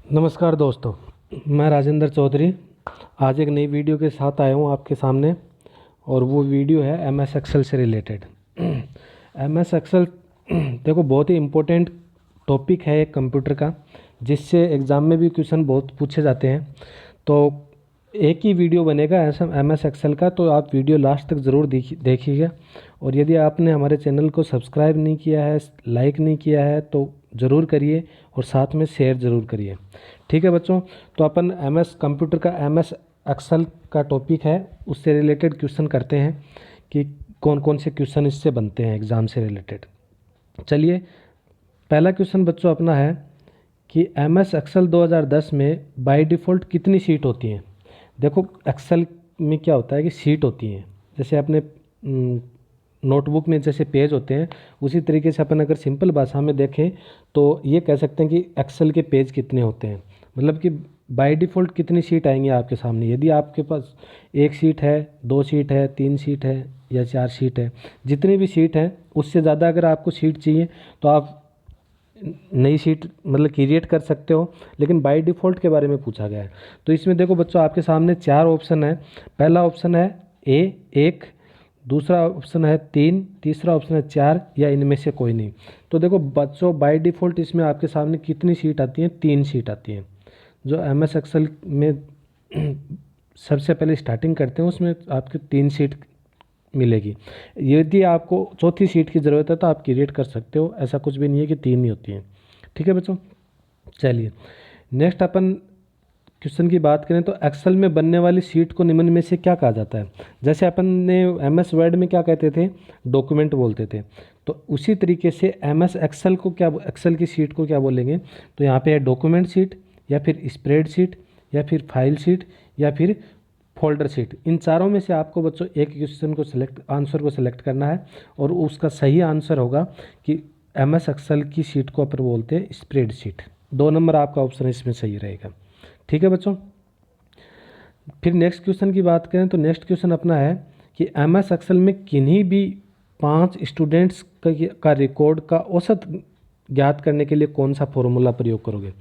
नमस्कार दोस्तों, मैं राजेंद्र चौधरी आज एक नई वीडियो के साथ आया हूँ आपके सामने। और वो वीडियो है एम एस एक्सेल से रिलेटेड। एम एस एक्सेल देखो बहुत ही इम्पोर्टेंट टॉपिक है एक कंप्यूटर का, जिससे एग्ज़ाम में भी क्वेश्चन बहुत पूछे जाते हैं। तो एक ही वीडियो बनेगा ऐसा एम एस एक्सेल का, तो आप वीडियो लास्ट तक ज़रूर देखिएगा। और यदि आपने हमारे चैनल को सब्सक्राइब नहीं किया है, लाइक नहीं किया है, तो ज़रूर करिए और साथ में शेयर ज़रूर करिए। ठीक है बच्चों, तो अपन एम एस कंप्यूटर का एम एस एक्सेल का टॉपिक है, उससे रिलेटेड क्वेश्चन करते हैं कि कौन कौन से क्वेश्चन इससे बनते हैं एग्ज़ाम से रिलेटेड। चलिए, पहला क्वेश्चन बच्चों अपना है कि एम एस एक्सेल 2010 में बाय डिफ़ॉल्ट कितनी सीट होती हैं। देखो एक्सेल में क्या होता है कि सीट होती हैं, जैसे अपने नोटबुक में जैसे पेज होते हैं, उसी तरीके से अपन अगर सिंपल भाषा में देखें तो ये कह सकते हैं कि एक्सेल के पेज कितने होते हैं, मतलब कि बाय डिफ़ॉल्ट कितनी सीट आएंगी आपके सामने। यदि आपके पास एक सीट है, दो सीट है, तीन सीट है या चार सीट है, जितनी भी सीट है उससे ज़्यादा अगर आपको सीट चाहिए तो आप नई सीट मतलब क्रिएट कर सकते हो। लेकिन बाय डिफ़ॉल्ट के बारे में पूछा गया है, तो इसमें देखो बच्चों आपके सामने चार ऑप्शन है। पहला ऑप्शन है ए एक, दूसरा ऑप्शन है तीन, तीसरा ऑप्शन है चार, या इनमें से कोई नहीं। तो देखो बच्चों बाय डिफ़ॉल्ट इसमें आपके सामने कितनी सीट आती हैं, तीन सीट आती हैं। जो एम एस एक्सेल में सबसे पहले स्टार्टिंग करते हैं उसमें आपके तीन सीट मिलेगी। यदि आपको चौथी सीट की ज़रूरत है तो आप क्रिएट कर सकते हो, ऐसा कुछ भी नहीं है कि तीन ही होती हैं। ठीक है बच्चों, चलिए नेक्स्ट अपन क्वेश्चन की बात करें तो एक्सेल में बनने वाली सीट को निम्न में से क्या कहा जाता है। जैसे अपन ने एम एस वर्ड में क्या कहते थे, डॉक्यूमेंट बोलते थे, तो उसी तरीके से एम एस एक्सेल को क्या, एक्सेल की सीट को क्या बोलेंगे, तो यहाँ पे है डॉक्यूमेंट सीट, या फिर स्प्रेड सीट, या फिर फाइल सीट, या फिर फोल्डर सीट। इन चारों में से आपको बच्चों एक क्वेश्चन को सिलेक्ट, आंसर को सिलेक्ट करना है, और उसका सही आंसर होगा कि एम एस एक्सेल की सीट को अपन बोलते हैं स्प्रेड सीट। 2 नंबर आपका ऑप्शन इसमें सही रहेगा। ठीक है बच्चों, फिर नेक्स्ट क्वेश्चन की बात करें तो नेक्स्ट क्वेश्चन अपना है कि एम एस एक्सेल में किन्हीं भी 5 स्टूडेंट्स का रिकॉर्ड का औसत ज्ञात करने के लिए कौन सा फॉर्मूला प्रयोग करोगे।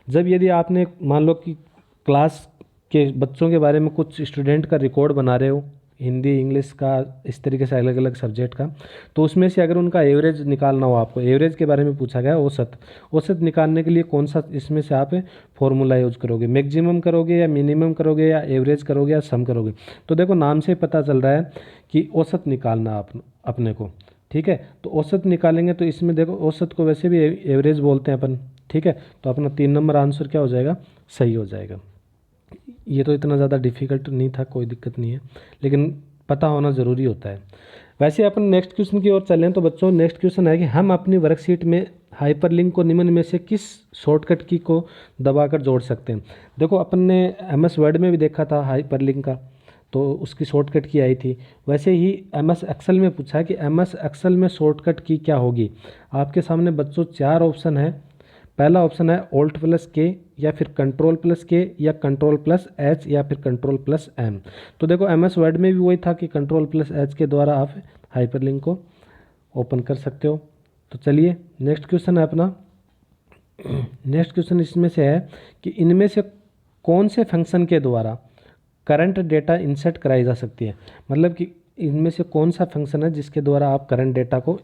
जब यदि आपने मान लो कि क्लास के बच्चों के बारे में कुछ स्टूडेंट का रिकॉर्ड बना रहे हो, हिंदी इंग्लिश का, इस तरीके से अलग अलग सब्जेक्ट का, तो उसमें से अगर उनका एवरेज निकालना हो, आपको एवरेज के बारे में पूछा गया, औसत औसत निकालने के लिए कौन सा इसमें से आप फॉर्मूला यूज करोगे, मैक्सिमम करोगे या मिनिमम करोगे या एवरेज करोगे या सम करोगे। तो देखो नाम से पता चल रहा है कि औसत निकालना अपने को। ठीक है, तो औसत निकालेंगे तो इसमें देखो औसत को वैसे भी एवरेज बोलते हैं अपन। ठीक है, तो अपना 3 नंबर आंसर क्या हो जाएगा, सही हो जाएगा। ये तो इतना ज़्यादा डिफिकल्ट नहीं था, कोई दिक्कत नहीं है, लेकिन पता होना ज़रूरी होता है। वैसे अपन नेक्स्ट क्वेश्चन की ओर चलें तो बच्चों नेक्स्ट क्वेश्चन है कि हम अपनी वर्कशीट में हाइपरलिंक को निम्न में से किस शॉर्टकट की को दबाकर जोड़ सकते हैं। देखो अपन ने एम एस वर्ड में भी देखा था हाइपरलिंक का, तो उसकी शॉर्टकट की आई थी। वैसे ही एम एस एक्सेल में पूछा है कि एम एस एक्सेल में शॉर्टकट की क्या होगी। आपके सामने बच्चों चार ऑप्शन है। पहला ऑप्शन है ऑल्ट प्लस के, या फिर कंट्रोल प्लस के, या कंट्रोल प्लस एच, या फिर कंट्रोल प्लस एम। तो देखो एम एस वर्ड में भी वही था कि कंट्रोल प्लस एच के द्वारा आप हाइपरलिंक को ओपन कर सकते हो। तो चलिए नेक्स्ट क्वेश्चन है अपना। नेक्स्ट क्वेश्चन इसमें से है कि इनमें से कौन से फंक्शन के द्वारा करंट डेटा इंसर्ट कराई जा सकती है। मतलब कि इनमें से कौन सा फंक्शन है जिसके द्वारा आप करंट डेटा को,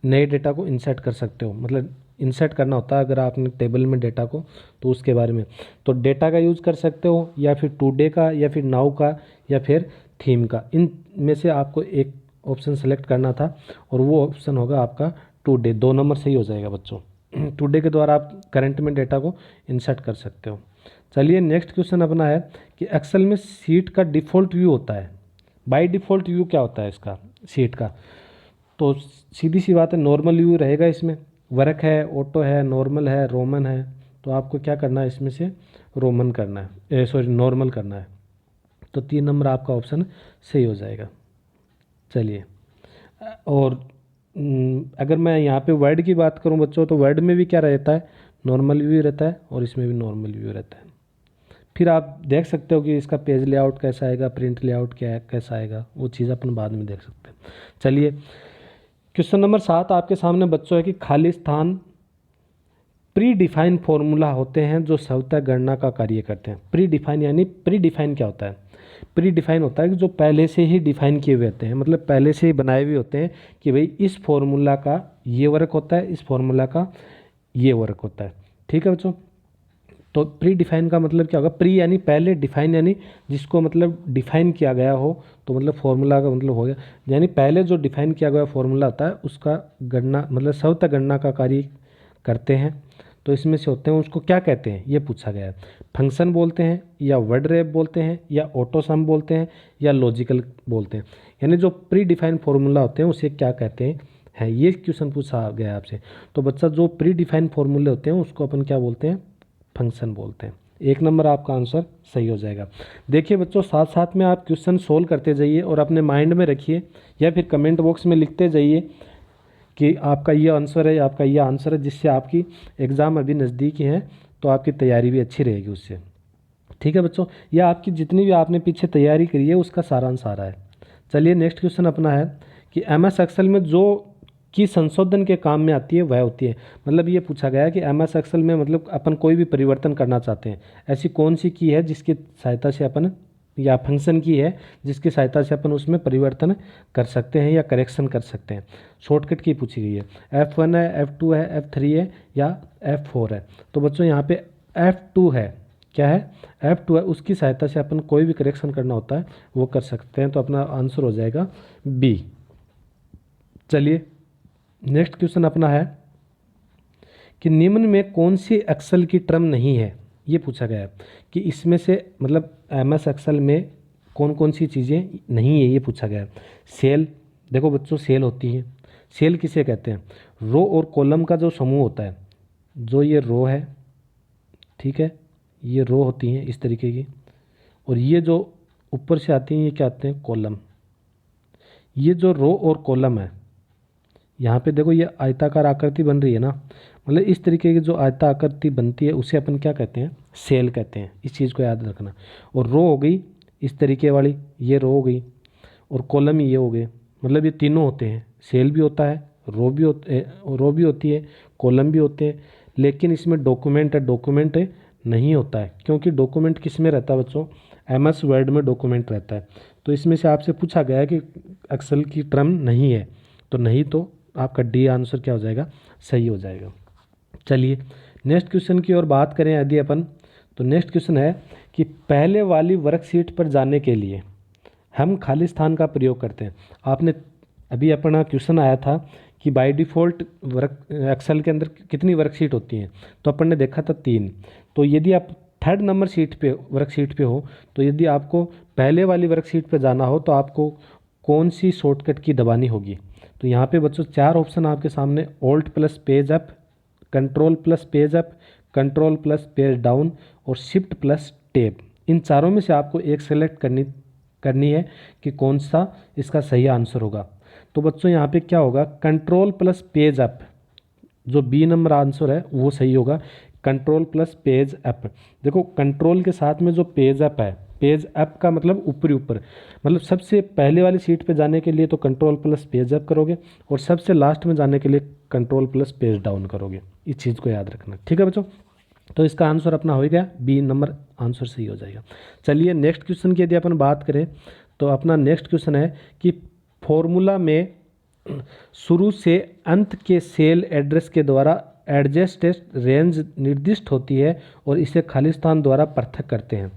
नए डेटा को इंसर्ट कर सकते हो। मतलब इंसर्ट करना होता है अगर आपने टेबल में डेटा को, तो उसके बारे में। तो डेटा का यूज़ कर सकते हो, या फिर टुडे का, या फिर नाउ का, या फिर थीम का। इन में से आपको एक ऑप्शन सेलेक्ट करना था, और वो ऑप्शन होगा आपका टुडे। 2 नंबर सही हो जाएगा बच्चों। टुडे के द्वारा आप करंट में डेटा को इंसर्ट कर सकते हो। चलिए नेक्स्ट क्वेश्चन अपना है कि एक्सेल में सीट का डिफ़ॉल्ट व्यू होता है। बाय डिफ़ॉल्ट व्यू क्या होता है इसका, सीट का। तो सीधी सी बात है, नॉर्मल व्यू रहेगा इसमें। वर्क है, ऑटो है, नॉर्मल है, रोमन है, तो आपको क्या करना है इसमें से रोमन करना है, सॉरी नॉर्मल करना है। तो 3 नंबर आपका ऑप्शन सही हो जाएगा। चलिए, और अगर मैं यहाँ पे वर्ड की बात करूँ बच्चों, तो वर्ड में भी क्या रहता है, नॉर्मल व्यू रहता है, और इसमें भी नॉर्मल व्यू रहता है। फिर आप देख सकते हो कि इसका पेज लेआउट कैसा आएगा, प्रिंट लेआउट क्या है, कैसा आएगा, वो चीज़ अपन बाद में देख सकते हैं। चलिए क्वेश्चन नंबर 7 आपके सामने बच्चों है कि खाली स्थान प्री डिफाइन फॉर्मूला होते हैं जो स्वतः गणना का कार्य करते हैं। प्री डिफाइन यानी प्री डिफाइन क्या होता है? प्री डिफाइन होता है कि जो पहले से ही डिफाइन किए हुए होते हैं, मतलब पहले से ही बनाए हुए होते हैं कि भाई इस फॉर्मूला का ये वर्क होता है, इस फॉर्मूला का ये वर्क होता है। ठीक है बच्चों, तो प्री डिफाइन का मतलब क्या होगा? प्री यानी पहले, डिफाइन यानी जिसको मतलब डिफाइन किया गया हो, तो मतलब फॉर्मूला का मतलब हो गया, यानी पहले जो डिफाइन किया गया फॉर्मूला होता है उसका गणना मतलब स्वतः गणना का कार्य करते हैं। तो इसमें से होते हैं, उसको क्या कहते हैं ये पूछा गया है। फंक्शन बोलते हैं, या वर्ड रैप बोलते हैं, या ऑटो सम बोलते हैं, या लॉजिकल बोलते हैं। यानी जो प्री डिफाइन फॉर्मूला होते हैं उसे क्या कहते हैं, ये क्वेश्चन पूछा गया आपसे। तो बच्चा जो प्री डिफाइन फॉर्मूले होते हैं उसको अपन क्या बोलते हैं? फंक्शन बोलते हैं। 1 नंबर आपका आंसर सही हो जाएगा। देखिए बच्चों, साथ साथ में आप क्वेश्चन सोल्व करते जाइए और अपने माइंड में रखिए, या फिर कमेंट बॉक्स में लिखते जाइए कि आपका ये आंसर है, आपका ये आंसर है, जिससे आपकी एग्ज़ाम अभी नज़दीकी है तो आपकी तैयारी भी अच्छी रहेगी उससे। ठीक है बच्चों, यह आपकी जितनी भी आपने पीछे तैयारी करी है उसका सारांश आ रहा है। चलिए नेक्स्ट क्वेश्चन अपना है कि MS एक्सेल में जो की संशोधन के काम में आती है वह होती है। मतलब ये पूछा गया है कि MS एक्सेल में मतलब अपन कोई भी परिवर्तन करना चाहते हैं, ऐसी कौन सी की है जिसकी सहायता से अपन, या फंक्शन की है जिसकी सहायता से अपन उसमें परिवर्तन कर सकते हैं या करेक्शन कर सकते हैं। शॉर्टकट की पूछी गई है। F1 है, F2 है, F3 है, या F4 है। तो बच्चों यहाँ पे F2 है। क्या है? F2 है। उसकी सहायता से अपन कोई भी करेक्शन करना होता है वो कर सकते हैं। तो अपना आंसर हो जाएगा B। चलिए नेक्स्ट क्वेश्चन अपना है कि निम्न में कौन सी एक्सेल की टर्म नहीं है? ये पूछा गया है कि इसमें से मतलब MS एक्सेल में कौन कौन सी चीज़ें नहीं है, ये पूछा गया है। सेल, देखो बच्चों सेल होती है। सेल किसे कहते हैं? रो और कॉलम का जो समूह होता है, जो ये रो है, ठीक है, ये रो होती हैं इस तरीके की, और ये जो ऊपर से आती हैं ये क्या आते हैं? कॉलम। ये जो रो और कॉलम है, यहाँ पे देखो ये आयताकार आकृति बन रही है ना, मतलब इस तरीके की जो आयता आकृति बनती है उसे अपन क्या कहते हैं? सेल कहते हैं। इस चीज़ को याद रखना। और रो हो गई इस तरीके वाली, ये रो हो गई, और कॉलम ये हो गए, मतलब ये तीनों होते हैं। सेल भी होता है, रो भी होती है, कॉलम भी होते हैं। लेकिन इसमें डॉक्यूमेंट नहीं होता है, क्योंकि डॉक्यूमेंट किस में रहता है बच्चों? MS वर्ड में डॉक्यूमेंट रहता है। तो इसमें से आपसे पूछा गया है कि एक्सेल की टर्म नहीं है, तो नहीं, तो आपका D आंसर क्या हो जाएगा? सही हो जाएगा। चलिए नेक्स्ट क्वेश्चन की ओर बात करें यदि अपन, तो नेक्स्ट क्वेश्चन है कि पहले वाली वर्कशीट पर जाने के लिए हम खाली स्थान का प्रयोग करते हैं। आपने अभी अपना क्वेश्चन आया था कि बाय डिफ़ॉल्ट एक्सेल के अंदर कितनी वर्कशीट होती हैं, तो अपन ने देखा था 3। तो यदि आप 3rd नंबर वर्कशीट पे हो, तो यदि आपको पहले वाली वर्कशीट पे जाना हो तो आपको कौन सी शॉर्टकट की दबानी होगी? तो यहाँ पे बच्चों 4 ऑप्शन आपके सामने, alt plus page up, control plus page up, control plus page down, और शिफ्ट प्लस टैब। इन चारों में से आपको एक सेलेक्ट करनी है कि कौन सा इसका सही आंसर होगा। तो बच्चों यहाँ पे क्या होगा? कंट्रोल प्लस पेज अप, जो B नंबर आंसर है वो सही होगा। Control plus page up. देखो कंट्रोल के साथ में जो पेज अप है, पेज अप का मतलब ऊपरी ऊपर, मतलब सबसे पहले वाली सीट पे जाने के लिए तो कंट्रोल प्लस पेज अप करोगे, और सबसे लास्ट में जाने के लिए कंट्रोल प्लस पेज डाउन करोगे। इस चीज़ को याद रखना, ठीक है बच्चों। तो इसका आंसर अपना हो गया, B नंबर आंसर सही हो जाएगा। चलिए नेक्स्ट क्वेश्चन की यदि अपन बात करें, तो अपना नेक्स्ट क्वेश्चन है कि फॉर्मूला में शुरू से अंत के सेल एड्रेस के द्वारा एडजस्टेड रेंज निर्दिष्ट होती है और इसे खाली स्थान द्वारा पृथक करते हैं।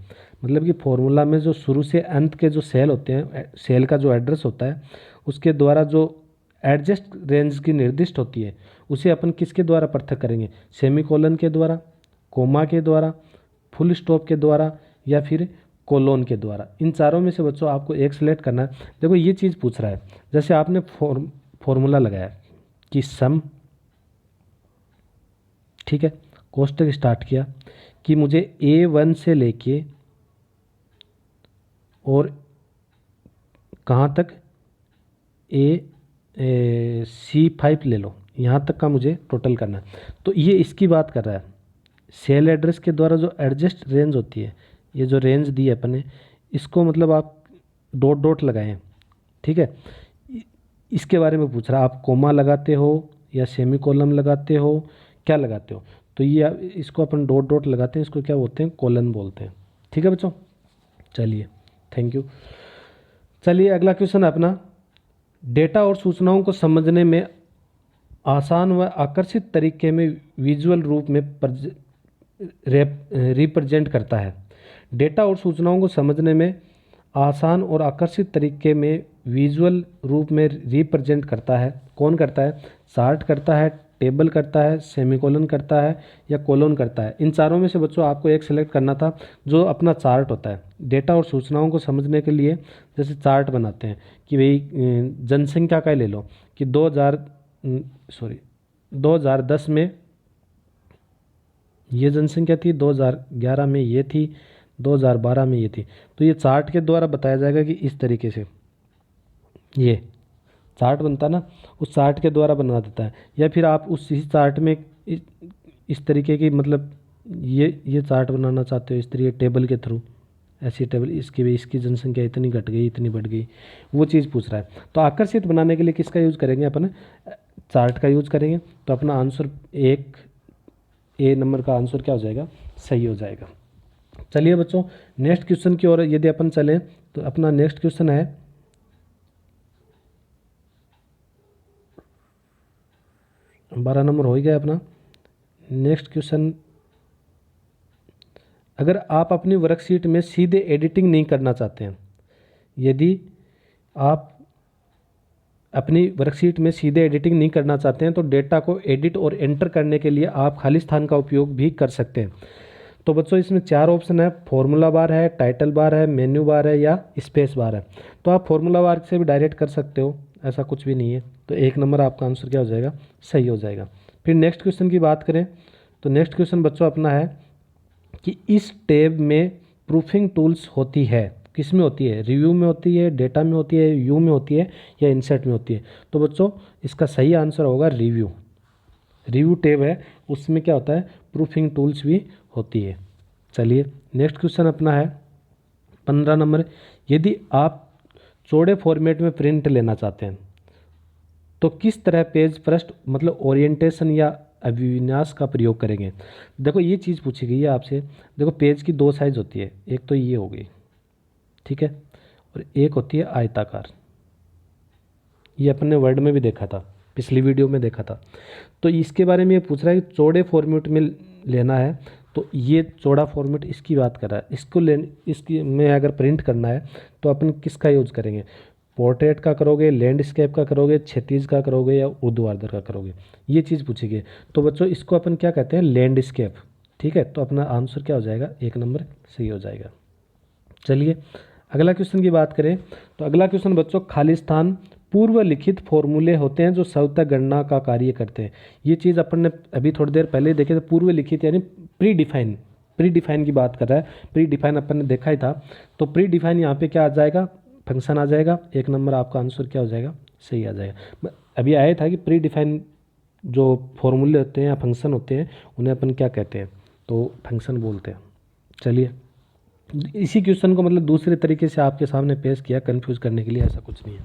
मतलब कि फॉर्मूला में जो शुरू से अंत के जो सेल होते हैं, सेल का जो एड्रेस होता है उसके द्वारा जो एडजस्ट रेंज की निर्दिष्ट होती है उसे अपन किसके द्वारा पृथक करेंगे? सेमीकोलन के द्वारा, कोमा के द्वारा, फुल स्टॉप के द्वारा, या फिर कोलोन के द्वारा। इन चारों में से बच्चों आपको एक सिलेक्ट करना है। देखो ये चीज़ पूछ रहा है, जैसे आपने फॉर्मूला लगाया कि सम, ठीक है, कोष्टक स्टार्ट किया कि मुझे A1 से लेके और कहाँ तक C5 ले लो, यहाँ तक का मुझे टोटल करना है। तो ये इसकी बात कर रहा है। सेल एड्रेस के द्वारा जो एडजस्ट रेंज होती है, ये जो रेंज दी है अपने, इसको मतलब आप डॉट डॉट लगाएं, ठीक है। इसके बारे में पूछ रहा है, आप कोमा लगाते हो या सेमीकोलन लगाते हो, क्या लगाते हो? तो ये इसको अपन डॉट डॉट लगाते हैं, इसको क्या बोलते हैं, कोलन बोलते हैं। ठीक है बच्चों, चलिए थैंक यू। चलिए अगला क्वेश्चन है अपना, डेटा और सूचनाओं को समझने में आसान व आकर्षित तरीके में विजुअल रूप में रिप्रेजेंट करता है। डेटा और सूचनाओं को समझने में आसान और आकर्षित तरीके में विजुअल रूप में रिप्रेजेंट करता है। कौन करता है? चार्ट करता है, टेबल करता है, सेमीकोलन करता है या कोलन करता है। इन चारों में से बच्चों आपको एक सेलेक्ट करना था जो अपना चार्ट होता है। डेटा और सूचनाओं को समझने के लिए जैसे चार्ट बनाते हैं कि भाई जनसंख्या का ले लो कि 2010 में ये जनसंख्या थी, 2011 में ये थी, 2012 में ये थी। तो ये चार्ट के द्वारा बताया जाएगा कि इस तरीके से ये चार्ट बनता ना, उस चार्ट के द्वारा बना देता है। या फिर आप उसी चार्ट में इस तरीके की मतलब ये चार्ट बनाना चाहते हो इस तरीके टेबल के थ्रू, ऐसी टेबल इसकी जनसंख्या इतनी घट गई, इतनी बढ़ गई, वो चीज़ पूछ रहा है। तो आकर्षित बनाने के लिए किसका यूज़ करेंगे अपन? चार्ट का यूज़ करेंगे। तो अपना आंसर ए नंबर का आंसर क्या हो जाएगा? सही हो जाएगा। चलिए बच्चों नेक्स्ट क्वेश्चन की ओर यदि अपन चलें तो अपना नेक्स्ट क्वेश्चन है 12 नंबर हो ही गया अपना। नेक्स्ट क्वेश्चन, अगर आप अपनी वर्कशीट में सीधे एडिटिंग नहीं करना चाहते हैं, यदि आप अपनी वर्कशीट में सीधे एडिटिंग नहीं करना चाहते हैं तो डेटा को एडिट और एंटर करने के लिए आप खाली स्थान का उपयोग भी कर सकते हैं। तो बच्चों इसमें 4 ऑप्शन है, फॉर्मूला बार है, टाइटल बार है, मेन्यू बार है या स्पेस बार है। तो आप फॉर्मूला बार से भी डायरेक्ट कर सकते हो, ऐसा कुछ भी नहीं है। तो 1 नंबर आपका आंसर क्या हो जाएगा? सही हो जाएगा। फिर नेक्स्ट क्वेश्चन की बात करें तो नेक्स्ट क्वेश्चन बच्चों अपना है कि इस टैब में प्रूफिंग टूल्स होती है, किस में होती है? रिव्यू में होती है, डेटा में होती है, व्यू में होती है या इंसर्ट में होती है? तो बच्चों इसका सही आंसर होगा रिव्यू। रिव्यू टैब है उसमें क्या होता है? प्रूफिंग टूल्स भी होती है। चलिए नेक्स्ट क्वेश्चन अपना है 15 नंबर, यदि आप चौड़े फॉर्मेट में प्रिंट लेना चाहते हैं तो किस तरह पेज फर्स्ट मतलब ओरिएंटेशन या अभिविन्यास का प्रयोग करेंगे? देखो ये चीज़ पूछी गई है आपसे। देखो पेज की 2 साइज होती है, एक तो ये हो गई, ठीक है, और एक होती है आयताकार। ये अपन ने वर्ड में भी देखा था, पिछली वीडियो में देखा था। तो इसके बारे में ये पूछ रहा है कि चौड़े फॉर्मेट में लेना है, तो ये चौड़ा फॉर्मेट इसकी बात कर रहा है। इसकी में अगर प्रिंट करना है तो अपन किसका यूज़ करेंगे? पोर्ट्रेट का करोगे, लैंडस्केप का करोगे, क्षैतिज का करोगे या ऊर्ध्वाधर का करोगे? ये चीज़ पूछी गई। तो बच्चों इसको अपन क्या कहते हैं? लैंडस्केप। ठीक है, तो अपना आंसर क्या हो जाएगा? 1 नंबर सही हो जाएगा। चलिए अगला क्वेश्चन की बात करें तो अगला क्वेश्चन बच्चों, खाली स्थान पूर्व लिखित फॉर्मूले होते हैं जो स्वतः गणना का कार्य करते हैं। ये चीज़ अपन ने अभी थोड़ी देर पहले देखे थे। पूर्व लिखित यानी प्री डिफाइन की बात कर रहा है। प्री डिफाइन अपन ने देखा ही था। तो प्री डिफाइन यहाँ पे क्या आ जाएगा? फंक्शन आ जाएगा। 1 नंबर आपका आंसर क्या हो जाएगा? सही आ जाएगा। अभी आया था कि प्री डिफाइन जो फॉर्मूले होते हैं या फंक्शन होते हैं उन्हें अपन क्या कहते हैं? तो फंक्शन बोलते हैं। चलिए इसी क्वेश्चन को मतलब दूसरे तरीके से आपके सामने पेश किया कंफ्यूज करने के लिए, ऐसा कुछ नहीं है।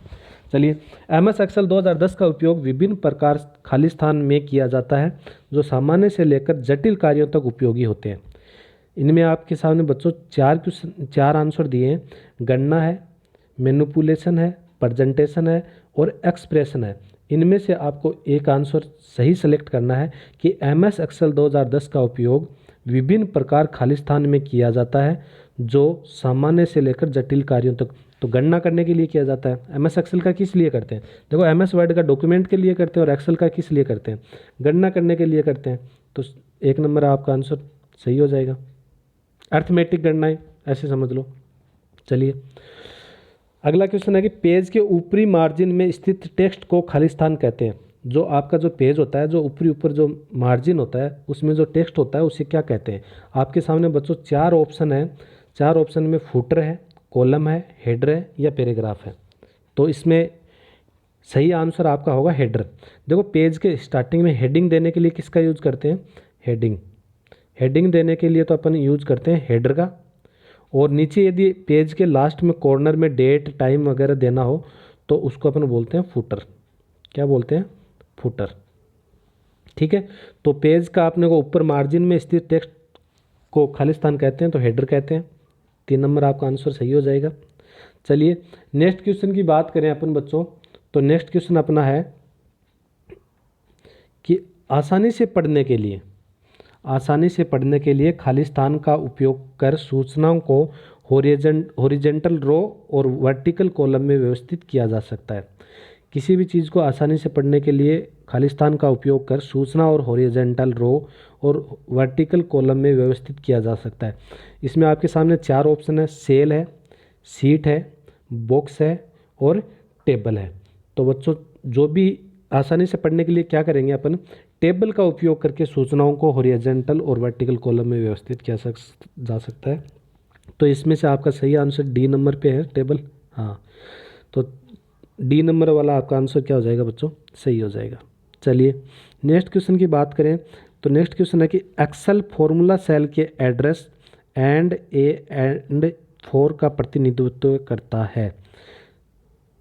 चलिए MS एक्सेल 2010 का उपयोग विभिन्न प्रकार खाली स्थान में किया जाता है जो सामान्य से लेकर जटिल कार्यों तक उपयोगी होते हैं। इनमें आपके सामने बच्चों 4 आंसर दिए हैं। गणना है, मैनिपुलेशन है, प्रेजेंटेशन है और एक्सप्रेशन है। इनमें से आपको एक आंसर सही सेलेक्ट करना है कि MS एक्सेल 2010 का उपयोग विभिन्न प्रकार खाली स्थान में किया जाता है जो सामान्य से लेकर जटिल कार्यों तक। तो गणना करने के लिए किया जाता है। MS एक्सेल का किस लिए करते हैं? देखो MS वर्ड का डॉक्यूमेंट के लिए करते हैं और एक्सेल का किस लिए करते हैं? गणना करने के लिए करते हैं। तो 1 नंबर आपका आंसर सही हो जाएगा। अर्थमेटिक गणनाएं ऐसे समझ लो। चलिए अगला क्वेश्चन है कि पेज के ऊपरी मार्जिन में स्थित टेक्स्ट को खाली स्थान कहते हैं। जो आपका जो पेज होता है, जो ऊपर जो मार्जिन होता है उसमें जो टेक्स्ट होता है उसे क्या कहते हैं? आपके सामने बच्चों 4 ऑप्शन है। 4 ऑप्शन में फुटर है, कॉलम है, हेडर है या पैराग्राफ है। तो इसमें सही आंसर आपका होगा हेडर। देखो पेज के स्टार्टिंग में हेडिंग देने के लिए किसका यूज करते हैं? हेडिंग देने के लिए तो अपन यूज करते हैं हेडर का। और नीचे यदि पेज के लास्ट में कॉर्नर में डेट टाइम वगैरह देना हो तो उसको अपन बोलते हैं फुटर। क्या बोलते हैं? फुटर। ठीक है। तो पेज का अपने को ऊपर मार्जिन में स्थित टेक्स्ट को खाली स्थान कहते हैं, तो हेडर कहते हैं। 3 नंबर आपका आंसर सही हो जाएगा। चलिए नेक्स्ट क्वेश्चन की बात करें अपन बच्चों, तो नेक्स्ट क्वेश्चन अपना है कि आसानी से पढ़ने के लिए खाली स्थान का उपयोग कर सूचनाओं को हॉरिजेंटल रो और वर्टिकल कॉलम में व्यवस्थित किया जा सकता है। किसी भी चीज़ को आसानी से पढ़ने के लिए खाली स्थान का उपयोग कर सूचना और हॉरिजेंटल रो और वर्टिकल कॉलम में व्यवस्थित किया जा सकता है। इसमें आपके सामने 4 ऑप्शन है, सेल है, सीट है, बॉक्स है और टेबल है। तो बच्चों जो भी आसानी से पढ़ने के लिए क्या करेंगे अपन, टेबल का उपयोग करके सूचनाओं को हॉरिजॉन्टल और वर्टिकल कॉलम में व्यवस्थित किया जा सकता है। तो इसमें से आपका सही आंसर डी नंबर पे है, टेबल। हाँ, तो डी नंबर वाला आपका आंसर क्या हो जाएगा बच्चों, सही हो जाएगा। चलिए नेक्स्ट क्वेश्चन की बात करें, तो नेक्स्ट क्वेश्चन है कि एक्सेल फॉर्मूला सेल के एड्रेस एंड ए एंड 4 का प्रतिनिधित्व करता है।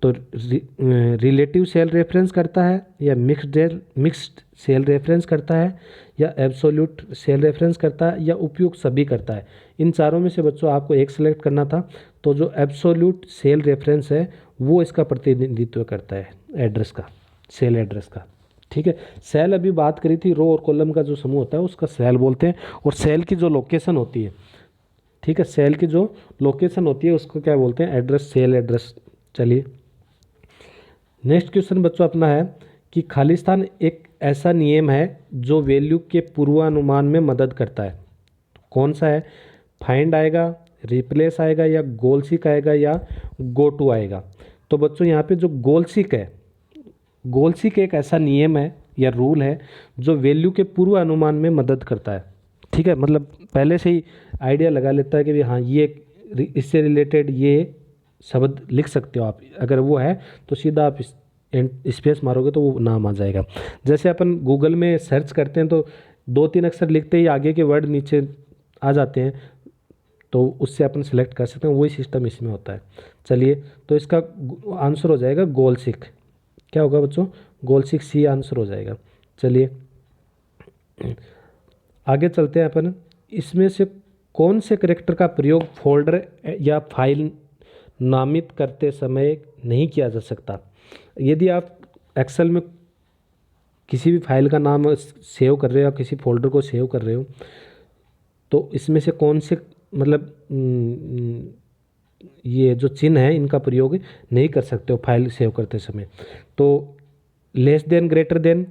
तो रिलेटिव सेल रेफरेंस करता है, या मिक्स्ड सेल रेफरेंस करता है, या एब्सोल्यूट सेल रेफरेंस करता है, या उपयुक्त सभी करता है। इन चारों में से बच्चों आपको एक सिलेक्ट करना था। तो जो एब्सोल्यूट सेल रेफरेंस है वो इसका प्रतिनिधित्व करता है, एड्रेस का, सेल एड्रेस का। ठीक है, सेल अभी बात करी थी, रो और कॉलम का जो समूह होता है उसका सेल बोलते हैं, और सेल की जो लोकेशन होती है, ठीक है, सेल की जो लोकेशन होती है उसको क्या बोलते हैं, एड्रेस, सेल एड्रेस। चलिए नेक्स्ट क्वेश्चन बच्चों अपना है कि खालिस्तान एक ऐसा नियम है जो वैल्यू के पूर्वानुमान में मदद करता है। कौन सा है, फाइंड आएगा, रिप्लेस आएगा, या गोल सीक आएगा, या गो टू आएगा। तो बच्चों यहाँ पे जो गोल सीक है, गोल सीक एक ऐसा नियम है या रूल है जो वैल्यू के पूर्वानुमान में मदद करता है। ठीक है, मतलब पहले से ही आइडिया लगा लेता है कि हाँ ये इससे रिलेटेड ये शब्द लिख सकते हो आप, अगर वो है तो सीधा आप स्पेस मारोगे तो वो नाम आ जाएगा। जैसे अपन गूगल में सर्च करते हैं तो 2-3 अक्षर लिखते ही आगे के वर्ड नीचे आ जाते हैं, तो उससे अपन सिलेक्ट कर सकते हैं, वही सिस्टम इसमें होता है। चलिए तो इसका आंसर हो जाएगा गोल सिक। क्या होगा बच्चों, गोल सिक, सी आंसर हो जाएगा। चलिए आगे चलते हैं अपन। इसमें से कौन से करैक्टर का प्रयोग फोल्डर या फाइल नामित करते समय नहीं किया जा सकता। यदि आप एक्सेल में किसी भी फाइल का नाम सेव कर रहे हो या किसी फोल्डर को सेव कर रहे हो, तो इसमें से कौन से मतलब ये जो चिन्ह है इनका प्रयोग नहीं कर सकते हो फाइल सेव करते समय। तो लेस देन, ग्रेटर देन,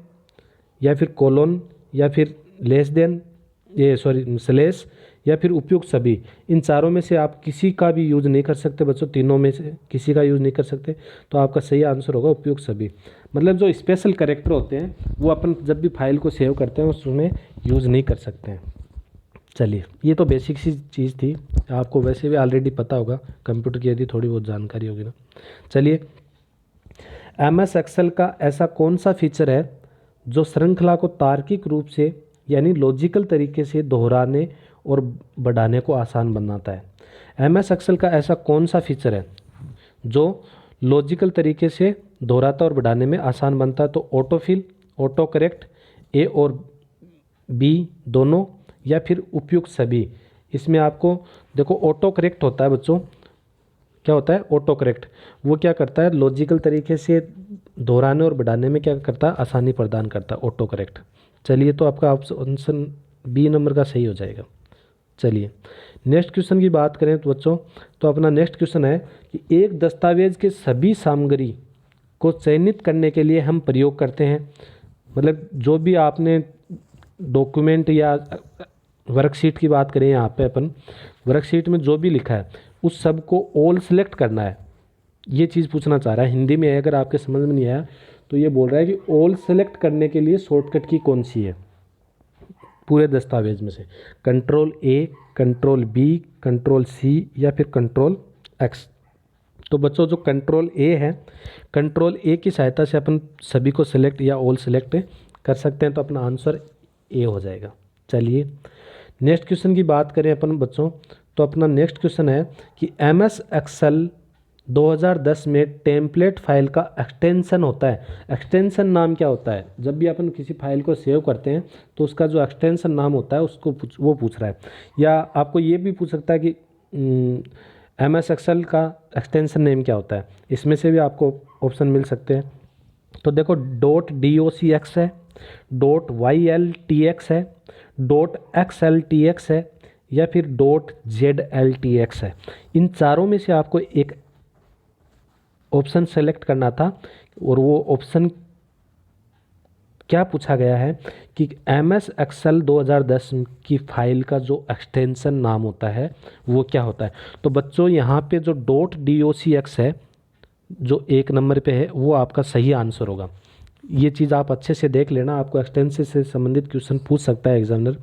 या फिर कोलोन, या फिर लेस देन, ये सॉरी स्लैश, या फिर उपयुक्त सभी। इन चारों में से आप किसी का भी यूज़ नहीं कर सकते बच्चों, तीनों में से किसी का यूज़ नहीं कर सकते। तो आपका सही आंसर होगा उपयुक्त सभी। मतलब जो स्पेशल कैरेक्टर होते हैं वो अपन जब भी फाइल को सेव करते हैं उसमें यूज़ नहीं कर सकते हैं। चलिए ये तो बेसिक सी चीज़ थी, आपको वैसे भी ऑलरेडी पता होगा, कंप्यूटर की यदि थोड़ी बहुत जानकारी होगी ना। चलिए MS एक्सेल का ऐसा कौन सा फीचर है जो श्रृंखला को तार्किक रूप से यानी लॉजिकल तरीके से दोहराने और बढ़ाने को आसान बनाता है। MS एक्सेल का ऐसा कौन सा फीचर है जो लॉजिकल तरीके से दोहराता और बढ़ाने में आसान बनता है। तो ऑटो फिल, ऑटो करेक्ट, ए और बी दोनों, या फिर उपयुक्त सभी। इसमें आपको देखो ऑटो करेक्ट होता है बच्चों, क्या होता है ऑटो करेक्ट, वो क्या करता है लॉजिकल तरीके से दोहराने और बढ़ाने में क्या करता है, आसानी प्रदान करता है ऑटो करेक्ट। चलिए तो आपका ऑप्शन बी नंबर का सही हो जाएगा। चलिए नेक्स्ट क्वेश्चन की बात करें तो बच्चों, तो अपना नेक्स्ट क्वेश्चन है कि एक दस्तावेज के सभी सामग्री को चयनित करने के लिए हम प्रयोग करते हैं। मतलब जो भी आपने डॉक्यूमेंट या वर्कशीट की बात करें, यहाँ पे अपन वर्कशीट में जो भी लिखा है उस सब को ऑल सेलेक्ट करना है, ये चीज़ पूछना चाह रहा है। हिंदी में अगर आपके समझ में नहीं आया तो ये बोल रहा है कि ऑल सेलेक्ट करने के लिए शॉर्टकट की कौन सी है पूरे दस्तावेज में से, control A, control B, control C, या फिर कंट्रोल एक्स। तो बच्चों जो कंट्रोल ए है, कंट्रोल ए की सहायता से अपन सभी को सिलेक्ट या ऑल सेलेक्ट कर सकते हैं, तो अपना आंसर ए हो जाएगा। चलिए नेक्स्ट क्वेश्चन की बात करें अपन बच्चों, तो अपना नेक्स्ट क्वेश्चन है कि MS एक्सेल 2010 में टेम्पलेट फाइल का एक्सटेंशन होता है। एक्सटेंशन नाम क्या होता है? जब भी अपन किसी फाइल को सेव करते हैं तो उसका जो एक्सटेंशन नाम होता है उसको वो पूछ रहा है। या आपको ये भी पूछ सकता है कि MS एक्सेल का एक्सटेंशन नेम क्या होता है। इसमें से भी आपको ऑप्शन मिल सकते हैं। तो देखो .docx है, .yltx है, .xltx है या फिर .zltx है। इन चारों में से आपको एक ऑप्शन सेलेक्ट करना था और वो ऑप्शन क्या पूछा गया है कि MS एक्सेल 2010 की फाइल का जो एक्सटेंशन नाम होता है वो क्या होता है। तो बच्चों यहाँ पे जो .docx है जो 1 नंबर पे है वो आपका सही आंसर होगा। ये चीज़ आप अच्छे से देख लेना, आपको एक्सटेंशन से संबंधित क्वेश्चन पूछ सकता है एग्जामिनर।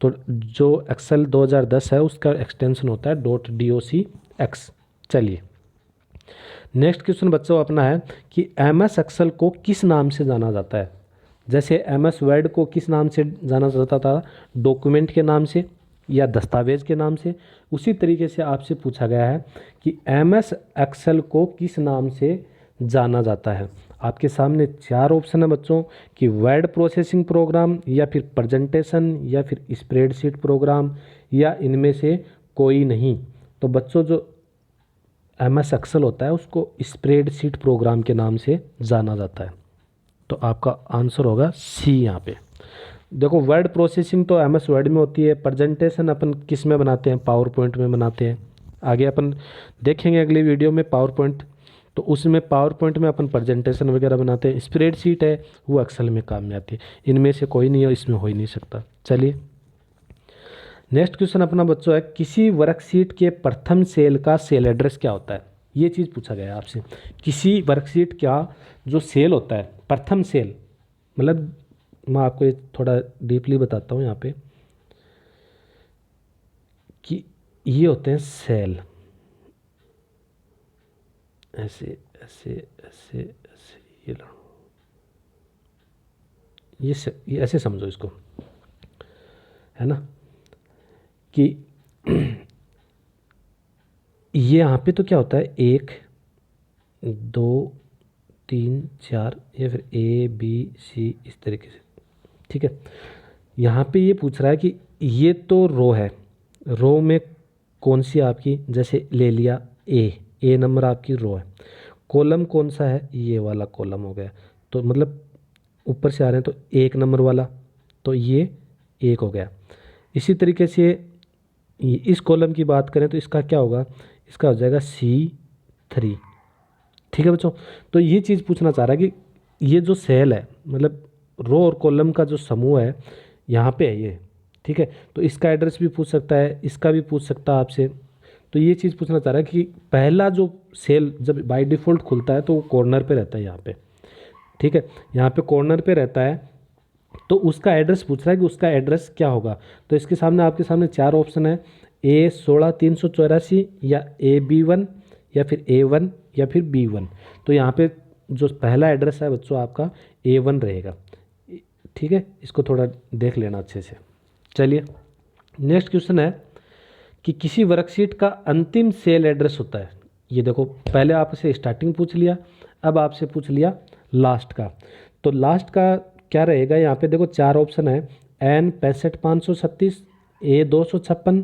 तो जो एक्सेल 2010 है उसका एक्सटेंशन होता है .docx। चलिए नेक्स्ट क्वेश्चन बच्चों अपना है कि MS एक्सेल को किस नाम से जाना जाता है। जैसे MS वर्ड को किस नाम से जाना जाता था? डॉक्यूमेंट के नाम से या दस्तावेज के नाम से। उसी तरीके से आपसे पूछा गया है कि MS एक्सेल को किस नाम से जाना जाता है। आपके सामने 4 ऑप्शन है बच्चों कि वर्ड प्रोसेसिंग प्रोग्राम या फिर प्रेजेंटेशन या फिर स्प्रेडशीट प्रोग्राम या इनमें से कोई नहीं। तो बच्चों जो MS एक्सेल होता है उसको स्प्रेडशीट प्रोग्राम के नाम से जाना जाता है। तो आपका आंसर होगा सी यहाँ पे। देखो वर्ड प्रोसेसिंग तो MS वर्ड में होती है, प्रेजेंटेशन अपन किस में बनाते हैं? पावर पॉइंट में बनाते हैं। आगे अपन देखेंगे अगली वीडियो में पावर पॉइंट, तो उसमें पावर पॉइंट में अपन प्रेजेंटेशन वगैरह बनाते हैं। स्प्रेडशीट है वो एक्सेल में काम में आती है। इनमें से कोई नहीं है, इसमें हो ही नहीं सकता। चलिए नेक्स्ट क्वेश्चन अपना बच्चों है किसी वर्कशीट के प्रथम सेल का सेल एड्रेस क्या होता है। ये चीज़ पूछा गया है आपसे। किसी वर्कशीट का जो सेल होता है, प्रथम सेल, मतलब मैं आपको ये थोड़ा डीपली बताता हूँ यहाँ पे कि ये होते हैं सेल, ऐसे ऐसे ऐसे ऐसे, ये लो, ये ऐसे समझो इसको, है ना, कि ये यहाँ पे तो क्या होता है 1 2 3 4 या फिर ABC इस तरीके से, ठीक है। यहाँ पे ये पूछ रहा है कि ये तो रो है, रो में कौन सी आपकी, जैसे ले लिया ए नंबर आपकी रो है। कॉलम कौन सा है? ये वाला कॉलम हो गया। तो मतलब ऊपर से आ रहे हैं तो 1 नंबर वाला, तो ये 1 हो गया। इसी तरीके से इस कॉलम की बात करें तो इसका क्या होगा? इसका हो जाएगा C3, ठीक है बच्चों। तो ये चीज़ पूछना चाह रहा है कि ये जो सेल है, मतलब रो और कॉलम का जो समूह है यहाँ पे है ये, ठीक है। तो इसका एड्रेस भी पूछ सकता है, इसका भी पूछ सकता है आपसे। तो ये चीज़ पूछना चाह रहा है कि पहला जो सेल जब बाय डिफ़ॉल्ट खुलता है तो वो कॉर्नर पे रहता है यहाँ पे, ठीक है। यहाँ पे कॉर्नर पे रहता है, तो उसका एड्रेस पूछ रहा है कि उसका एड्रेस क्या होगा। तो इसके सामने आपके सामने 4 ऑप्शन है, A16384 या AB1 या फिर A1 या फिर B1। तो यहाँ पे जो पहला एड्रेस है बच्चों आपका A1 रहेगा, ठीक है। इसको थोड़ा देख लेना अच्छे से। चलिए नेक्स्ट क्वेश्चन है कि किसी वर्कशीट का अंतिम सेल एड्रेस होता है। ये देखो पहले आपसे स्टार्टिंग पूछ लिया, अब आपसे पूछ लिया लास्ट का। तो लास्ट का क्या रहेगा? यहाँ पे देखो 4 ऑप्शन है, N65536, A256,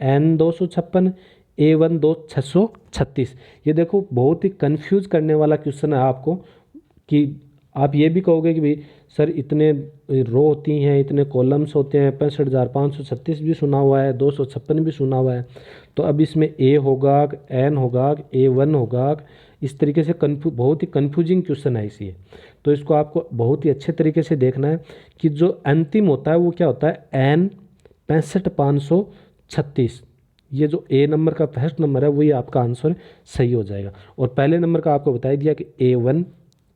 N256, A12636। ये देखो बहुत ही कंफ्यूज करने वाला क्वेश्चन है आपको, कि आप ये भी कहोगे कि भाई सर इतने रो होती हैं, इतने कॉलम्स होते हैं, 65,536 भी सुना हुआ है, 256 भी सुना हुआ है। तो अब इसमें A होगा, N होगा, A1 होगा, इस तरीके से बहुत ही कन्फ्यूजिंग क्वेश्चन है इसी। तो इसको आपको बहुत ही अच्छे तरीके से देखना है कि जो अंतिम होता है वो क्या होता है, N65536। ये जो A नंबर का फर्स्ट नंबर है वही आपका आंसर सही हो जाएगा। और पहले नंबर का आपको बता दिया कि A1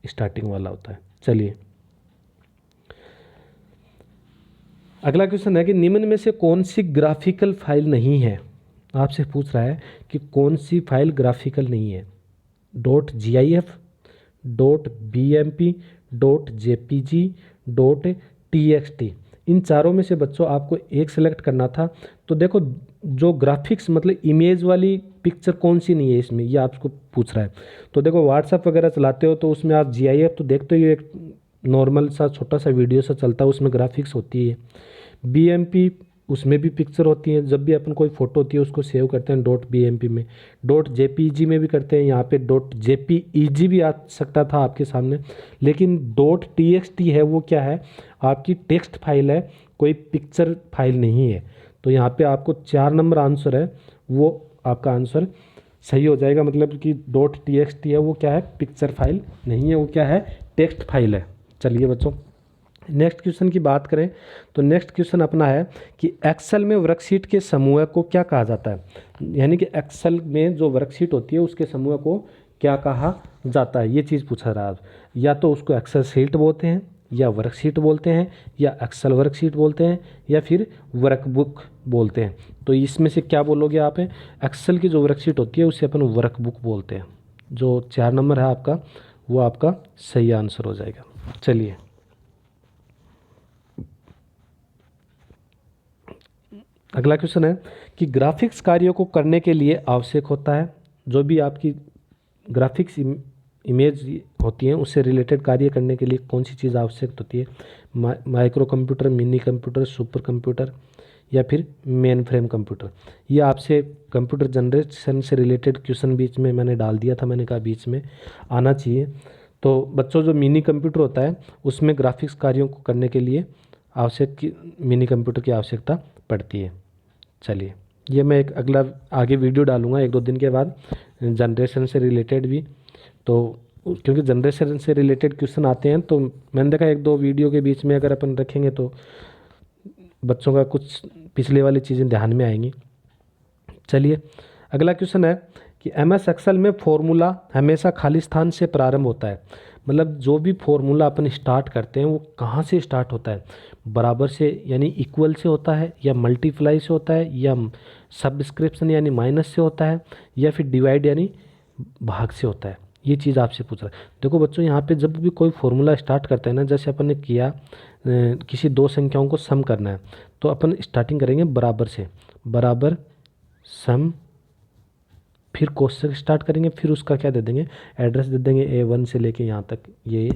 स्टार्टिंग वाला होता है। चलिए अगला क्वेश्चन है कि निम्न में से कौन सी ग्राफिकल फाइल नहीं है। आपसे पूछ रहा है कि कौन सी फाइल ग्राफिकल नहीं है। .gif, .bmp, .jpg, .txt। इन चारों में से बच्चों आपको एक सेलेक्ट करना था। तो देखो जो ग्राफिक्स मतलब इमेज वाली पिक्चर कौन सी नहीं है इसमें, ये आपको पूछ रहा है। तो देखो व्हाट्सएप वगैरह चलाते हो तो उसमें आप GIF तो देखते हो, ये एक नॉर्मल सा छोटा सा वीडियो सा चलता है, उसमें ग्राफिक्स होती है। BMP उसमें भी पिक्चर होती है। जब भी अपन कोई फ़ोटो होती है उसको सेव करते हैं .BMP में, .JPEG में भी करते हैं। यहाँ पे .JPEG भी आ सकता था आपके सामने, लेकिन .TXT है वो क्या है, आपकी टेक्स्ट फाइल है, कोई पिक्चर फाइल नहीं है। तो यहाँ पे आपको 4 नंबर आंसर है, वो आपका आंसर सही हो जाएगा। मतलब कि .TXT है वो क्या है, पिक्चर फाइल नहीं है, वो क्या है, टेक्स्ट फाइल है। चलिए बच्चों नेक्स्ट क्वेश्चन की बात करें तो नेक्स्ट क्वेश्चन अपना है कि एक्सेल में वर्कशीट के समूह को क्या कहा जाता है। यानी कि एक्सेल में जो वर्कशीट होती है उसके समूह को क्या कहा जाता है, ये चीज़ पूछा रहा है। या तो उसको एक्सेल शीट बोलते हैं, या वर्कशीट बोलते हैं, या एक्सेल वर्कशीट बोलते हैं, या फिर वर्कबुक बोलते हैं। तो इसमें से क्या बोलोगे आप? एक्सेल की जो वर्कशीट होती है उसे अपन वर्कबुक बोलते हैं। जो 4 नंबर है आपका वो आपका सही आंसर हो जाएगा। चलिए अगला क्वेश्चन है कि ग्राफिक्स कार्यों को करने के लिए आवश्यक होता है। जो भी आपकी ग्राफिक्स इमेज होती हैं उससे रिलेटेड कार्य करने के लिए कौन सी चीज़ आवश्यक होती है? Micro computer, mini computer, super computer, या फिर मेन फ्रेम कंप्यूटर। ये आपसे कंप्यूटर जनरेशन से रिलेटेड क्वेश्चन बीच में मैंने डाल दिया था, मैंने कहा बीच में आना चाहिए। तो बच्चों जो मिनी कंप्यूटर होता है उसमें ग्राफिक्स कार्यों को करने के लिए मिनी कंप्यूटर की आवश्यकता पड़ती है। चलिए ये मैं एक अगला आगे वीडियो डालूंगा 1-2 दिन के बाद जनरेशन से रिलेटेड भी। तो क्योंकि जनरेशन से रिलेटेड क्वेश्चन आते हैं तो मैंने देखा 1-2 वीडियो के बीच में अगर अपन रखेंगे तो बच्चों का कुछ पिछले वाली चीज़ें ध्यान में आएंगी। चलिए अगला क्वेश्चन है कि MS एक्सेल में फॉर्मूला हमेशा खाली स्थान से प्रारंभ होता है। मतलब जो भी फॉर्मूला अपन स्टार्ट करते हैं वो कहाँ से स्टार्ट होता है? बराबर से यानी इक्वल से होता है, या मल्टीप्लाई से होता है, या सब्सक्रिप्शन यानी माइनस से होता है, या फिर डिवाइड यानी भाग से होता है? ये चीज़ आपसे पूछ रहा है। देखो बच्चों यहाँ पे जब भी कोई फॉर्मूला स्टार्ट करते हैं ना, जैसे अपन ने किया किसी 2 संख्याओं को सम करना है तो अपन स्टार्टिंग करेंगे बराबर से, बराबर सम, फिर कोष्ठक स्टार्ट करेंगे, फिर उसका क्या दे देंगे, एड्रेस दे देंगे A1 से लेके यहाँ तक ये,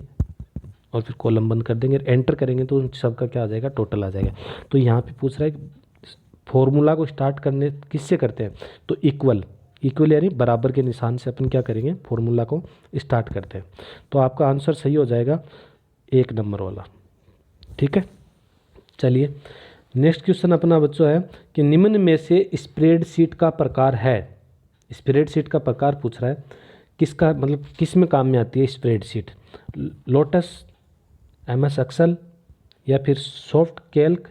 और फिर कॉलम बंद कर देंगे, एंटर करेंगे तो उन सब का क्या आ जाएगा, टोटल आ जाएगा। तो यहाँ पे पूछ रहा है कि फॉर्मूला को स्टार्ट करने किससे करते हैं? तो इक्वल यानी बराबर के निशान से अपन क्या करेंगे, फॉर्मूला को स्टार्ट करते हैं। तो आपका आंसर सही हो जाएगा 1 नंबर वाला। ठीक है चलिए नेक्स्ट क्वेश्चन अपना बच्चों है कि निम्न में से स्प्रेडशीट का प्रकार है। स्प्रेडशीट का प्रकार पूछ रहा है, किसका मतलब किस में काम में आती है स्प्रेडशीट? लोटस, MS एक्सेल, या फिर सॉफ्ट कैल्क,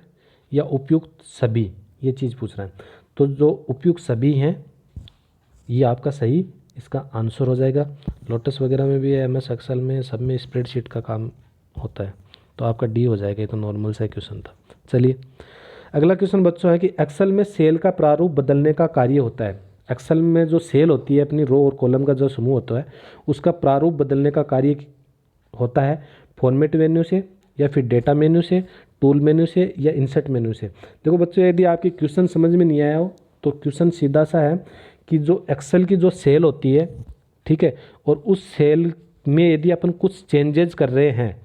या उपयुक्त सभी? ये चीज़ पूछ रहा है। तो जो उपयुक्त सभी हैं ये आपका सही इसका आंसर हो जाएगा। लोटस वगैरह में भी है, MS एक्सेल में, सब में स्प्रेडशीट का काम होता है। तो आपका D हो जाएगा। ये तो नॉर्मल सा क्वेश्चन था। चलिए अगला क्वेश्चन बच्चों है कि एक्सेल में सेल का प्रारूप बदलने का कार्य होता है। एक्सेल में जो सेल होती है अपनी रो और कॉलम का जो समूह होता है उसका प्रारूप बदलने का कार्य होता है फॉर्मेट मेन्यू से, या फिर डेटा मेन्यू से, टूल मेन्यू से, या इंसर्ट मेन्यू से। देखो बच्चों यदि आपकी क्वेश्चन समझ में नहीं आया हो तो क्वेश्चन सीधा सा है कि जो एक्सेल की जो सेल होती है, ठीक है, और उस सेल में यदि अपन कुछ चेंजेज कर रहे हैं,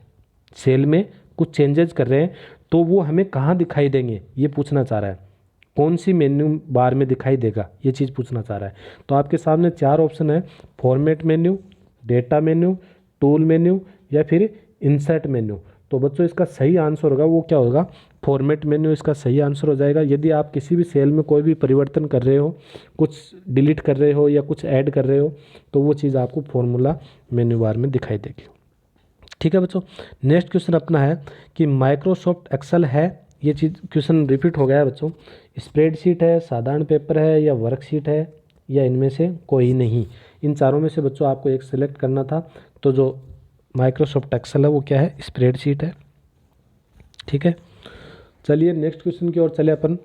सेल में कुछ चेंजेज कर रहे हैं तो वो हमें कहाँ दिखाई देंगे, ये पूछना चाह रहा है। कौन सी मेन्यू बार में दिखाई देगा, ये चीज़ पूछना चाह रहा है। तो आपके सामने 4 ऑप्शन है, format menu, data menu, tool menu, या फिर इंसर्ट मेन्यू। तो बच्चों इसका सही आंसर होगा वो क्या होगा, फॉर्मेट मेन्यू इसका सही आंसर हो जाएगा। यदि आप किसी भी सेल में कोई भी परिवर्तन कर रहे हो, कुछ डिलीट कर रहे हो या कुछ ऐड कर रहे हो तो वो चीज़ आपको फॉर्मूला मेन्यू बार में दिखाई देगी। ठीक है बच्चों नेक्स्ट क्वेश्चन अपना है कि माइक्रोसॉफ्ट एक्सेल है, ये चीज़ क्वेश्चन रिपीट हो गया है बच्चों, स्प्रेडशीट है, साधारण पेपर है, या वर्कशीट है, या इनमें से कोई नहीं। इन चारों में से बच्चों आपको एक सेलेक्ट करना था। तो जो माइक्रोसॉफ्ट एक्सेल है वो क्या है, स्प्रेडशीट है। ठीक है चलिए नेक्स्ट क्वेश्चन की ओर चले अपन।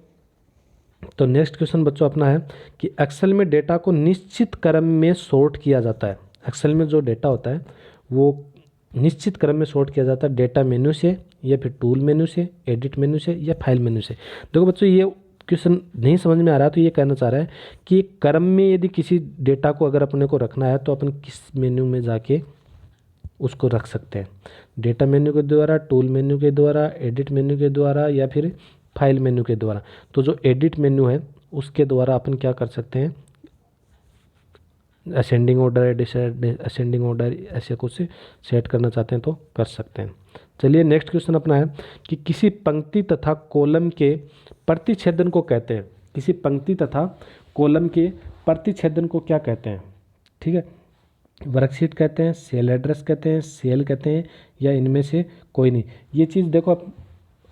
तो नेक्स्ट क्वेश्चन बच्चों अपना है कि एक्सेल में डेटा को निश्चित क्रम में सॉर्ट किया जाता है। एक्सेल में जो डेटा होता है वो निश्चित क्रम में सॉर्ट किया जाता है, डेटा मेन्यू से, या फिर टूल मेन्यू से, एडिट मेन्यू से, या फाइल मेन्यू से। देखो बच्चों ये क्वेश्चन नहीं समझ में आ रहा तो ये कहना चाह रहा है कि एक क्रम में यदि किसी डेटा को अगर अपने को रखना है तो अपन किस मेन्यू में जाके उसको रख सकते हैं। डेटा मेन्यू के द्वारा, टूल मेन्यू के द्वारा, एडिट मेन्यू के द्वारा या फिर फाइल मेन्यू के द्वारा। तो जो एडिट मेन्यू है उसके द्वारा अपन क्या कर सकते हैं, असेंडिंग ऑर्डर, असेंडिंग ऑर्डर ऐसे कुछ सेट करना चाहते हैं तो कर सकते हैं। चलिए नेक्स्ट क्वेश्चन अपना है कि किसी पंक्ति तथा कॉलम के प्रतिच्छेदन को कहते हैं। किसी पंक्ति तथा कॉलम के प्रतिच्छेदन को क्या कहते हैं? ठीक है, वर्कशीट कहते हैं, सेल एड्रेस कहते हैं, सेल कहते हैं, या इनमें से कोई नहीं। ये चीज़ देखो अब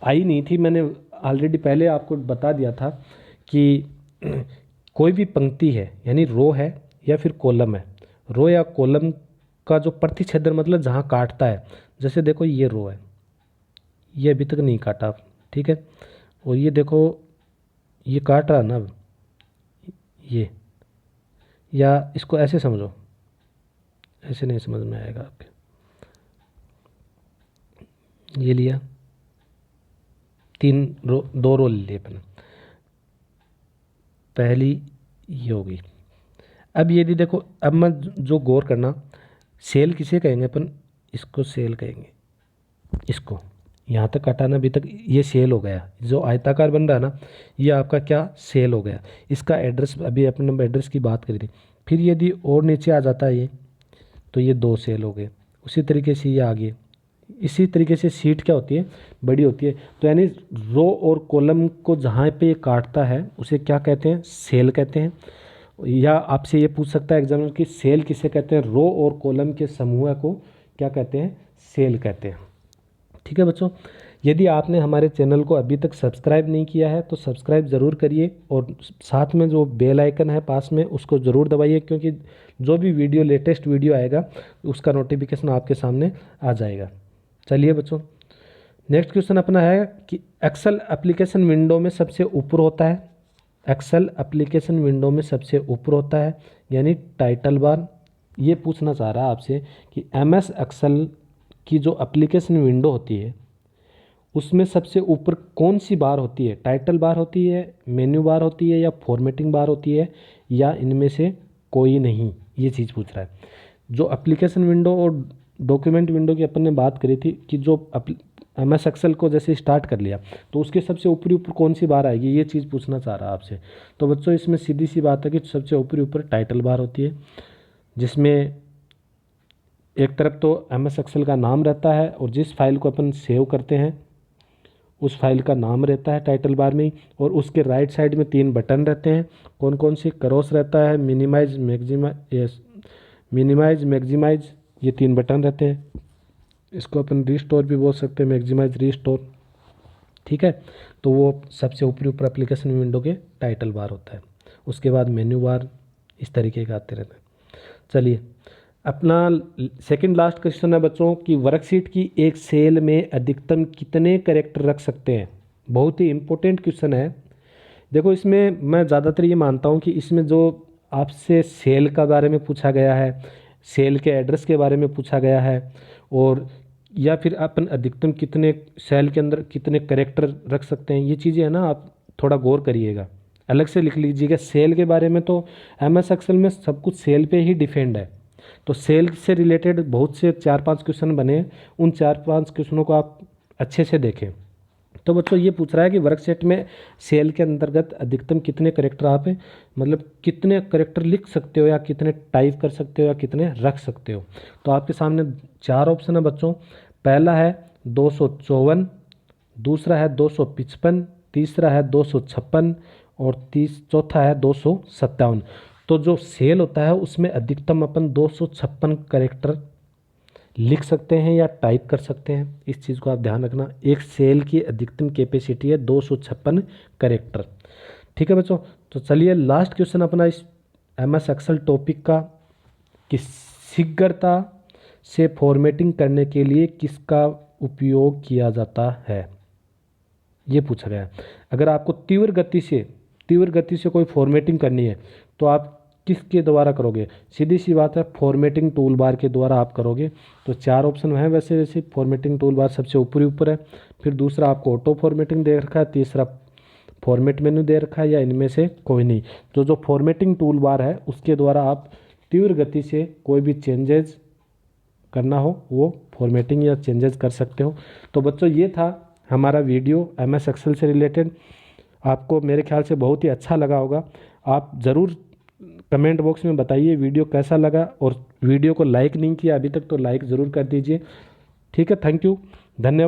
आई नहीं थी, मैंने ऑलरेडी पहले आपको बता दिया था कि कोई भी पंक्ति है यानी रो है या फिर कॉलम है, रो या कॉलम का जो प्रतिच्छेदन मतलब जहाँ काटता है, जैसे देखो ये रो है, ये अभी तक नहीं काटा, ठीक है, और ये देखो ये काट रहा ना ये, या इसको ऐसे समझो, ऐसे नहीं समझ में आएगा आपके। ये लिया, 3 रो, 2 रो ले लिए अपने, पहली ये होगी। अब यदि देखो, अब मैं जो गौर करना, सेल किसे कहेंगे अपन, इसको सेल कहेंगे, इसको यहाँ तक काटाना, अभी तक ये सेल हो गया, जो आयताकार बन रहा है ना ये आपका क्या सेल हो गया। इसका एड्रेस, अभी अपने एड्रेस की बात करी थी। फिर यदि और नीचे आ जाता है ये, तो ये 2 सेल हो गए। उसी तरीके से ये आगे, इसी तरीके से सीट क्या होती है, बड़ी होती है। तो यानी रो और कॉलम को जहाँ पे ये काटता है उसे क्या कहते हैं, सेल कहते हैं। या आपसे ये पूछ सकता है एग्जामिनर कि सेल किसे कहते हैं, रो और कॉलम के समूह को क्या कहते हैं, सेल कहते हैं। ठीक है बच्चों, यदि आपने हमारे चैनल को अभी तक सब्सक्राइब नहीं किया है तो सब्सक्राइब ज़रूर करिए, और साथ में जो बेल आइकन है पास में उसको ज़रूर दबाइए, क्योंकि जो भी वीडियो, लेटेस्ट वीडियो आएगा उसका नोटिफिकेशन आपके सामने आ जाएगा। चलिए बच्चों, नेक्स्ट क्वेश्चन अपना है कि एक्सेल एप्लीकेशन विंडो में सबसे ऊपर होता है, एक्सेल एप्लीकेशन विंडो में सबसे ऊपर होता है यानी टाइटल बार। ये पूछना चाह रहा है आपसे कि एमएस एक्सेल की जो एप्लीकेशन विंडो होती है उसमें सबसे ऊपर कौन सी बार होती है, टाइटल बार होती है, मेन्यू बार होती है, या फॉर्मेटिंग बार होती है, या इनमें से कोई नहीं। ये चीज़ पूछ रहा है। जो एप्लीकेशन विंडो और डॉक्यूमेंट विंडो की अपन ने बात करी थी कि जो एमएस एक्सेल को जैसे स्टार्ट कर लिया तो उसके सबसे ऊपरी ऊपर कौन सी बार आएगी, ये चीज़ पूछना चाह रहा है आपसे। तो बच्चों इसमें सीधी सी बात है कि सबसे ऊपरी ऊपर टाइटल बार होती है, जिसमें एक तरफ तो एमएस एक्सेल का नाम रहता है और जिस फाइल को अपन सेव करते हैं उस फाइल का नाम रहता है टाइटल बार में ही, और उसके राइट साइड में 3 बटन रहते हैं। कौन कौन से, क्रॉस रहता है, मिनिमाइज, मैक्सिमाइज, ये 3 बटन रहते हैं। इसको अपन रिस्टोर भी बोल सकते हैं, मैक्सिमाइज, रिस्टोर। ठीक है, तो वो सबसे ऊपरी ऊपर एप्लीकेशन विंडो के टाइटल बार होता है। उसके बाद मेन्यू बार, इस तरीके के आते रहते हैं। चलिए अपना सेकंड लास्ट क्वेश्चन है बच्चों कि वर्कशीट की एक सेल में अधिकतम कितने कैरेक्टर रख सकते हैं। बहुत ही इंपॉर्टेंट क्वेश्चन है। देखो इसमें मैं ज़्यादातर ये मानता हूँ कि इसमें जो आपसे सेल का बारे में पूछा गया है, सेल के एड्रेस के बारे में पूछा गया है, और या फिर अपन अधिकतम कितने सेल के अंदर कितने कैरेक्टर रख सकते हैं, ये चीज़ें है ना, आप थोड़ा गौर करिएगा, अलग से लिख लीजिएगा। सेल के बारे में तो एमएस एक्सेल में सब कुछ सेल पे ही डिपेंड है, तो सेल से रिलेटेड बहुत से 4-5 क्वेश्चन बने, उन 4-5 क्वेश्चनों को आप अच्छे से देखें। तो बच्चों ये पूछ रहा है कि वर्कशीट में सेल के अंतर्गत अधिकतम कितने कैरेक्टर आप मतलब कितने कैरेक्टर लिख सकते हो, या कितने टाइप कर सकते हो, या कितने रख सकते हो। तो आपके सामने 4 ऑप्शन है बच्चों। पहला है 254, दूसरा है 255, तीसरा है 256 और चौथा है 257। तो जो सेल होता है उसमें अधिकतम अपन 256 कैरेक्टर लिख सकते हैं या टाइप कर सकते हैं। इस चीज़ को आप ध्यान रखना, एक सेल की अधिकतम कैपेसिटी है 256 कैरेक्टर। ठीक है बच्चों, तो चलिए लास्ट क्वेश्चन अपना इस एमएस एक्सेल टॉपिक का कि शीघ्रता से फॉर्मेटिंग करने के लिए किसका उपयोग किया जाता है, ये पूछा गया है। अगर आपको तीव्र गति से कोई फॉर्मेटिंग करनी है तो आप किसके द्वारा करोगे, सीधी सी बात है फॉर्मेटिंग टूल बार के द्वारा आप करोगे। तो 4 ऑप्शन हैं वैसे, जैसे फॉर्मेटिंग टूल बार सबसे ऊपरी ऊपर है, फिर दूसरा आपको ऑटो फॉर्मेटिंग दे रखा है, तीसरा फॉर्मेट मेन्यू दे रखा है या इनमें से कोई नहीं। तो जो फॉर्मेटिंग टूल बार है उसके द्वारा आप तीव्र गति से कोई भी चेंजेस करना हो वो फॉर्मेटिंग या चेंजेस कर सकते हो। तो बच्चों ये था हमारा वीडियो MS एक्सेल से रिलेटेड। आपको मेरे ख्याल से बहुत ही अच्छा लगा होगा। आप ज़रूर कमेंट बॉक्स में बताइए वीडियो कैसा लगा, और वीडियो को लाइक नहीं किया अभी तक तो लाइक ज़रूर कर दीजिए। ठीक है, थैंक यू, धन्यवाद।